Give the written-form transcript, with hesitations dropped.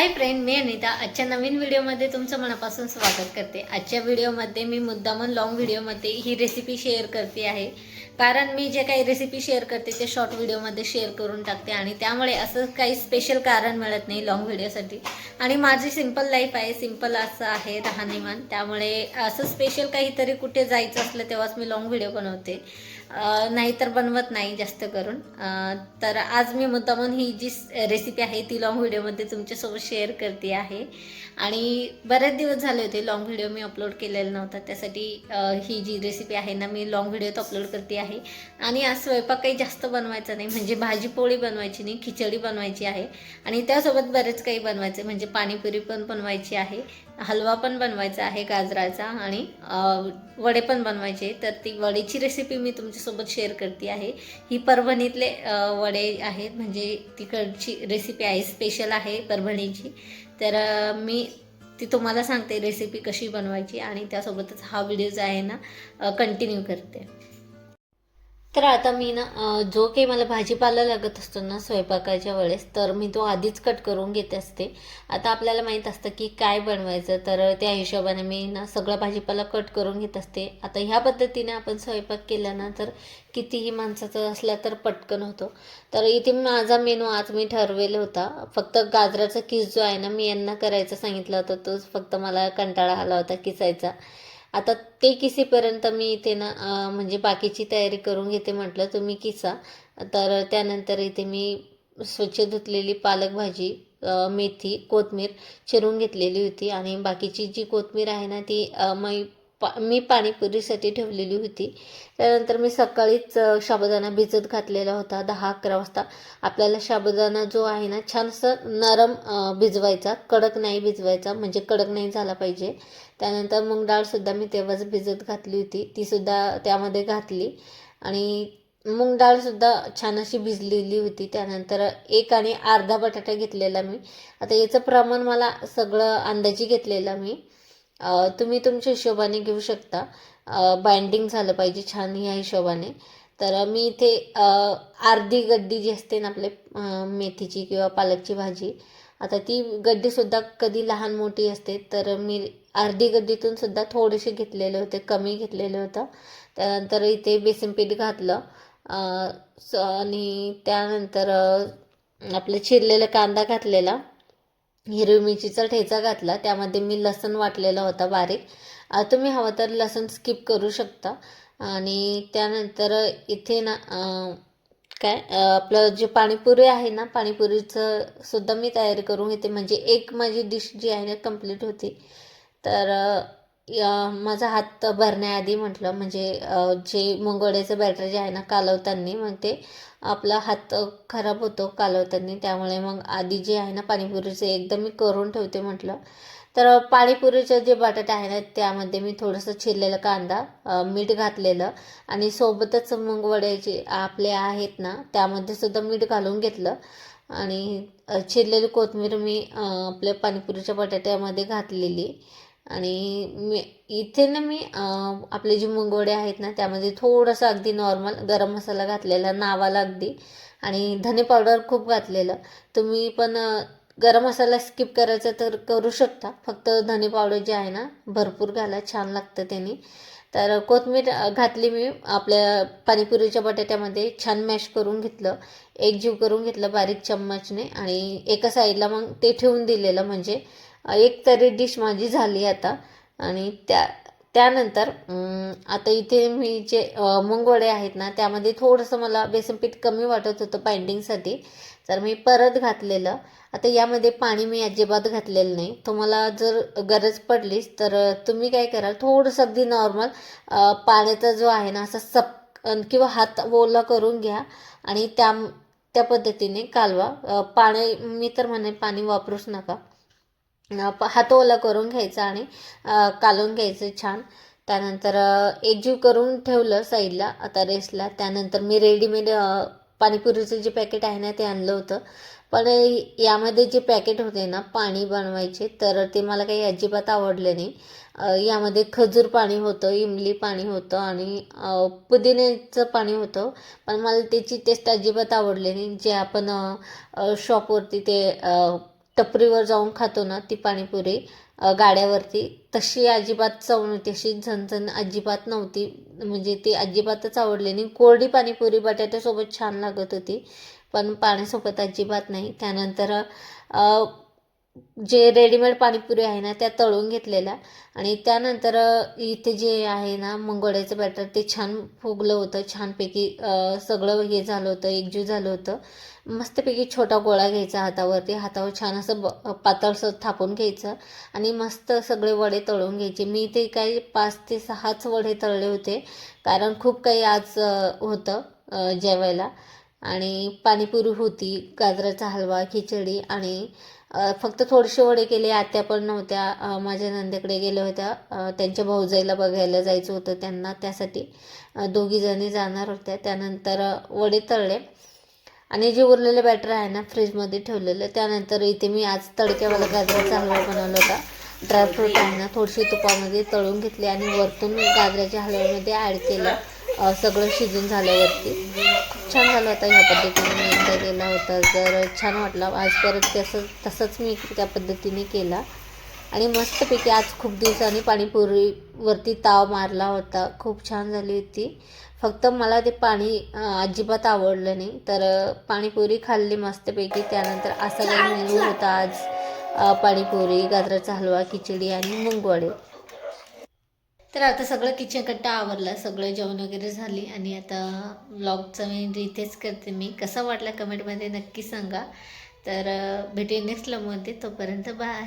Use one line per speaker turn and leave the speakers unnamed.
Hi friend, मी अनिता आजच्या नवीन व्हिडिओमध्ये तुमचं मनापासून स्वागत करते। आजच्या व्हिडिओमध्ये मी मुद्दामून लॉंग व्हिडिओमध्ये ही रेसिपी शेअर करते आहे, कारण मी जे काही रेसिपी शेअर करते ते शॉर्ट व्हिडिओमध्ये शेअर करून टाकते आणि त्यामुळे असं काही स्पेशल कारण मिळत नाही लॉंग व्हिडिओसाठी। आणि माझी सिंपल लाईफ आहे, सिंपल असं आहे राहणीमान, त्यामुळे असं स्पेशल काहीतरी कुठे जायचं असलं तेव्हाच मी लॉंग व्हिडिओ बनवते, नाहीतर बनवत नाही जास्त करून। तर आज मी मुद्दामून ही जी रेसिपी आहे ती लॉंग व्हिडिओमध्ये तुमच्यासोबत शेअर करते आहे। आणि बरेच दिवस झाले होते लॉंग व्हिडिओ मी अपलोड केलेला नव्हता, त्यासाठी ही जी रेसिपी आहे ना मी लॉंग व्हिडिओत अपलोड करते आहे। आणि आज स्वयंपाक काही जास्त बनवायचा नाही, म्हणजे भाजी पोळी बनवायची नाही, खिचडी बनवायची आहे आणि त्यासोबत बरेच काही बनवायचे, म्हणजे पाणीपुरी पण बनवायची आहे, हलवा पण बनवायचा आहे गाजराचा आणि वडे पण बनवायचे। तर ती वडेची रेसिपी मी तुमच्यासोबत शेअर करते आहे। ही परभणीतले वडे आहेत, म्हणजे तिकडची रेसिपी आहे, स्पेशल आहे परभणीची। तर मी ती तुम्हाला सांगते रेसिपी कशी बनवायची आणि त्यासोबतच हा व्हिडिओ जो आहे ना कंटिन्यू करते। तर आता मी ना जो काही मला भाजीपाला लागत असतो ना स्वयंपाकाच्या वेळेस, तर मी तो आधीच कट करून घेत असते। आता आपल्याला माहीत असतं की काय बनवायचं, तर त्या हिशोबाने मी ना सगळा भाजीपाला कट करून घेत असते। आता ह्या पद्धतीने आपण स्वयंपाक केला ना तर कितीही माणसाचं असला तर पटकन होतो। तर इथे माझा मेनू आज मी ठरवेल होता, फक्त गाजराचा किस जो आहे ना मी यांना करायचं सांगितलं होतं, तोच फक्त मला कंटाळा आला होता किसायचा। आता ते किसीपर्यंत मी इथे ना म्हणजे बाकीची तयारी करून घेते, म्हटलं तुम्ही किसा। तर त्यानंतर इथे मी स्वच्छ धुतलेली पालक भाजी, मेथी, कोथिंबीर चिरून घेतलेली होती आणि बाकीची जी कोथिंबीर आहे ना ती मी पाणीपुरीसाठी ठेवलेली होती। त्यानंतर मी सकाळीच साबुदाणा भिजत घातलेला होता 10-11 वाजता। आपल्याला साबुदाणा जो आहे ना छान असं नरम भिजवायचा, कडक नाही भिजवायचा, म्हणजे कडक नाही झाला पाहिजे। त्यानंतर मूग डाळसुद्धा मी तेव्हाच भिजत घातली होती, तीसुद्धा त्यामध्ये घातली आणि मूग डाळसुद्धा छान अशी भिजलेली होती। त्यानंतर 1 आणि अर्धा बटाटा घेतलेला मी। आता याचं प्रमाण मला सगळं अंदाजी घेतलेलं मी, तुम्ही तुमच्या हिशोबाने घेऊ शकता, बाइंडिंग झालं पाहिजे छान या हिशोबाने। तर मी इथे अर्धी गड्डी जी असते ना आपले मेथीची किंवा पालकची भाजी, आता ती गड्डीसुद्धा कधी लहान मोठी असते, तर मी अर्धी गड्डीतून सुद्धा थोडेसे घेतलेले होते, कमी घेतलेलं होतं। त्यानंतर इथे बेसन पीठ घातलं आणि त्यानंतर आपलं चिरलेला कांदा घातलेला, हिरवी मिरचीचा ठेचा घातला, त्यामध्ये मी लसूण वाटलेला होता बारीक, तुम्ही हवं तर लसूण स्किप करू शकता। आणि त्यानंतर इथे ना आपलं जे पाणीपुरी आहे ना, पाणीपुरीचं सुद्धा मी तयारी करून घेते, म्हणजे एक माझी डिश जी आहे ना कंप्लीट होती। तर माझा हात भरण्याआधी म्हटलं, म्हणजे जे मुंगवड्याचं बॅटर जे आहे ना कालवताना, मग ते आपला हात खराब होतो कालवताना, त्यामुळे मग आधी जे आहे ना पाणीपुरीचं एकदम मी करून ठेवते म्हटलं। तर पाणीपुरीचं जे बटाटा आहे ना त्यामध्ये मी थोडंसं चिरलेला कांदा, मीठ घातलेलं आणि सोबतच मुंगवडे जे आपले आहेत ना त्यामध्ये सुद्धा मीठ घालून घेतलं आणि चिरलेली कोथिंबीर मी आपल्या पाणीपुरीच्या बटाट्यामध्ये घातलेली। आणि इथे ना मी आपले जे मुंगवडे आहेत ना त्यामध्ये थोडंसं अगदी नॉर्मल गरम मसाला घातलेला नावाला अगदी, आणि धने पावडर खूप घातलेलं। तुम्ही पण गरम मसाला स्किप करायचा तर करू शकता, फक्त धने पावडर जे आहे ना भरपूर घाला, छान लागतं त्याने। तर कोथिंबीर घातली मी आपल्या पाणीपुरीच्या बटाट्यामध्ये, छान मॅश करून घेतलं, एकजीव करून घेतलं बारीक चम्मचने आणि एका साईडला मग ते ठेवून दिलेलं, म्हणजे एक तरी डिश माझी झाली आता। आणि त्यानंतर आता इथे मी जे मुंगवडे आहेत ना त्यामध्ये थोडंसं मला बेसन पीठ कमी वाटत होतं बाइंडिंगसाठी, तर मी परत घातलेलं। आता यामध्ये पाणी मी अजिबात घातलेलं नाही, तुम्हाला जर गरज पडलीच तर तुम्ही काय कराल, थोडंसं अगदी नॉर्मल पाण्याचा जो आहे ना असा किंवा हात ओला करून घ्या आणि त्या पद्धतीने कालवा। पाणी मी तर म्हणेन पाणी वापरूच नका, हात ओला करून घ्यायचा आणि कालवून घ्यायचं छान। त्यानंतर एकजीव करून ठेवलं साईडला आता रेस्टला। त्यानंतर मी रेडीमेड पाणीपुरीचं जे पॅकेट आहे ना ते आणलं होतं, पण यामध्ये जे पॅकेट होते ना पाणी बनवायचे तर ते मला काही अजिबात आवडले नाही। यामध्ये खजूर पाणी होतं, इमली पाणी होतं आणि पुदिन्याचं पाणी होतं, पण मला त्याची टेस्ट अजिबात आवडली नाही, जे आपण शॉपवरती ते टपरीवर जाऊन खातो ना ती पाणीपुरी गाड्यावरती, तशी अजिबात चव नव्हती, अशी झणझण अजिबात नव्हती. म्हणजे ती अजिबातच आवडली नाही. कोरडी पाणीपुरी बटाट्यासोबत छान लागत होती, पण पाण्यासोबत अजिबात नाही. त्यानंतर जे रेडीमेड पाणीपुरी आहे ना त्या तळून घेतलेल्या, आणि त्यानंतर इथे जे आहे ना मंगोड्याचं बॅटर ते छान फुगलं होतं, छानपैकी सगळं हे झालं होतं, एकजीव झालं होतं. मस्तपैकी छोटा गोळा घ्यायचा हातावरती, हातावर छान असं पातळसं थापून घ्यायचं आणि मस्त सगळे वडे तळून घ्यायचे. मी ते काही 5 ते 6च वडे तळले होते, कारण खूप काही आज होतं जेवायला. आणि पाणीपुरी होती, गाजराचा हलवा, खिचडी, आणि फक्त थोडेसे वडे केले. आत्या पण नव्हत्या, माझ्या नंदेकडे गेल्या होत्या, त्यांच्या भाऊजाईला बघायला जायचं होतं त्यांना, त्यासाठी दोघीजणी जाणार होत्या. त्यानंतर वडे तळले आणि जे उरलेलं बॅटर आहे ना फ्रीजमध्ये ठेवलेलं. त्यानंतर इथे मी आज तडक्यावाला गाजराचा हलवा बनवला होता. ड्रायफ्रूट आहे ना थोडीशी तुपामध्ये तळून घेतले आणि वरतून गाजराच्या हलव्यामध्ये ॲड केलं, सगळं शिजून झाल्यावरती. खूप छान झालं होतं. ह्या पद्धतीने मी एकदा केला होता, जर छान वाटला. आज परत तसंच मी त्या पद्धतीने केला आणि मस्तपैकी आज खूप दिवसांनी पाणीपुरीवरती ताव मारला होता. खूप छान झाली होती. फक्त मला ते पाणी अजिबात आवडलं नाही, तर पाणीपुरी खाल्ली मस्तपैकी. त्यानंतर असा काही मेनू होता आज, पाणीपुरी, गाजराचा हलवा, खिचडी आणि मुंगवडे. तर आता सगळं किचन कट्टा आवरला, सगळं जेवण वगैरे झाली आणि आता व्लॉगचं मी इथेच करते. मी कसा वाटला कमेंटमध्ये नक्की सांगा. तर भेटूया नेक्स्ट व्लॉगमध्ये. तोपर्यंत बाय.